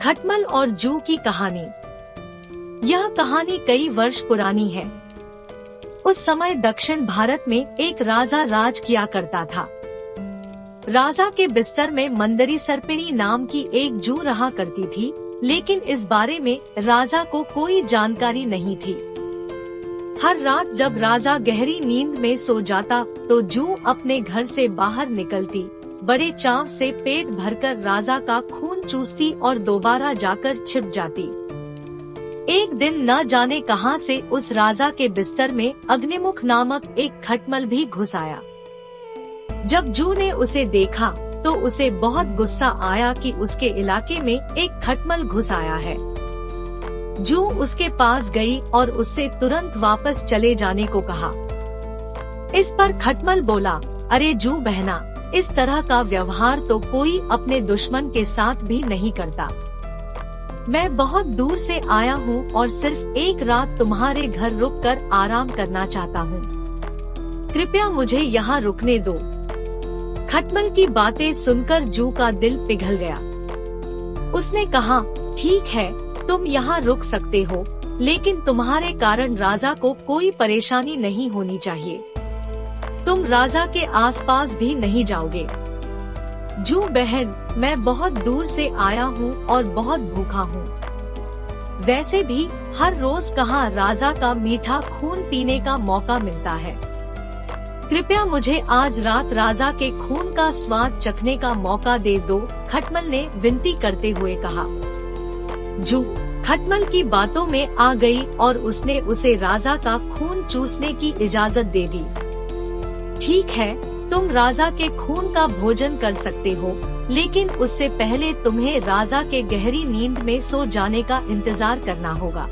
खटमल और जू की कहानी। यह कहानी कई वर्ष पुरानी है। उस समय दक्षिण भारत में एक राजा राज किया करता था। राजा के बिस्तर में मंदरी सर्पिणी नाम की एक जू रहा करती थी, लेकिन इस बारे में राजा को कोई जानकारी नहीं थी। हर रात जब राजा गहरी नींद में सो जाता तो जू अपने घर से बाहर निकलती, बड़े चाव से पेट भरकर राजा का खून चूसती और दोबारा जाकर छिप जाती। एक दिन न जाने कहां से उस राजा के बिस्तर में अग्निमुख नामक एक खटमल भी घुस आया। जब जू ने उसे देखा तो उसे बहुत गुस्सा आया कि उसके इलाके में एक खटमल घुस आया है। जू उसके पास गई और उससे तुरंत वापस चले जाने को कहा। इस पर खटमल बोला, अरे जू बहना, इस तरह का व्यवहार तो कोई अपने दुश्मन के साथ भी नहीं करता। मैं बहुत दूर से आया हूँ और सिर्फ एक रात तुम्हारे घर रुककर आराम करना चाहता हूँ। कृपया मुझे यहाँ रुकने दो। खटमल की बातें सुनकर जू का दिल पिघल गया। उसने कहा, ठीक है, तुम यहाँ रुक सकते हो, लेकिन तुम्हारे कारण राजा को कोई परेशानी नहीं होनी चाहिए। तुम राजा के आसपास भी नहीं जाओगे। जू बहन, मैं बहुत दूर से आया हूँ और बहुत भूखा हूँ। वैसे भी हर रोज कहाँ राजा का मीठा खून पीने का मौका मिलता है। कृपया मुझे आज रात राजा के खून का स्वाद चखने का मौका दे दो, खटमल ने विनती करते हुए कहा। जू खटमल की बातों में आ गई और उसने उसे राजा का खून चूसने की इजाजत दे दी। ठीक है, तुम राजा के खून का भोजन कर सकते हो, लेकिन उससे पहले तुम्हें राजा के गहरी नींद में सो जाने का इंतजार करना होगा।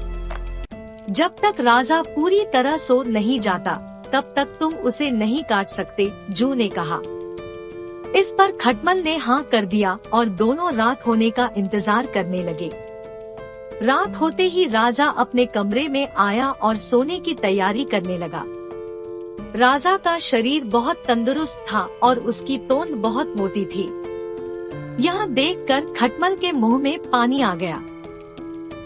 जब तक राजा पूरी तरह सो नहीं जाता, तब तक तुम उसे नहीं काट सकते, जू ने कहा। इस पर खटमल ने हाँ कर दिया और दोनों रात होने का इंतजार करने लगे। रात होते ही राजा अपने कमरे में आया और सोने की तैयारी करने लगा। राजा का शरीर बहुत तंदुरुस्त था और उसकी तोंद बहुत मोटी थी। यह देखकर खटमल के मुंह में पानी आ गया।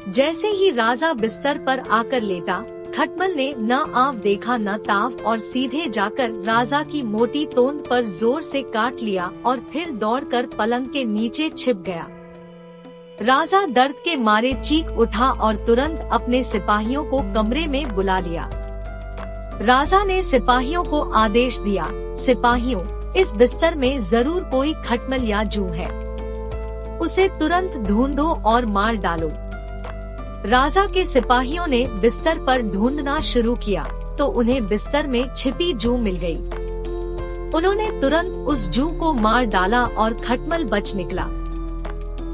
जैसे ही राजा बिस्तर पर आकर लेटा, खटमल ने न आव देखा न ताव और सीधे जाकर राजा की मोटी तोंद पर जोर से काट लिया और फिर दौड़कर पलंग के नीचे छिप गया। राजा दर्द के मारे चीख उठा और तुरंत अपने सिपाहियों को कमरे में बुला लिया। राजा ने सिपाहियों को आदेश दिया, सिपाहियों, इस बिस्तर में जरूर कोई खटमल या जू है। उसे तुरंत ढूंढो और मार डालो। राजा के सिपाहियों ने बिस्तर पर ढूंढना शुरू किया तो उन्हें बिस्तर में छिपी जू मिल गई। उन्होंने तुरंत उस जू को मार डाला और खटमल बच निकला।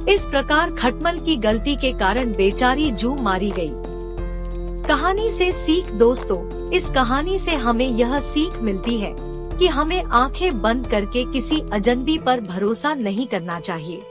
इस प्रकार खटमल की गलती के कारण बेचारी जू मारी गई। कहानी से सीख दोस्तों, इस कहानी से हमें यह सीख मिलती है कि हमें आंखें बंद करके किसी अजनबी पर भरोसा नहीं करना चाहिए।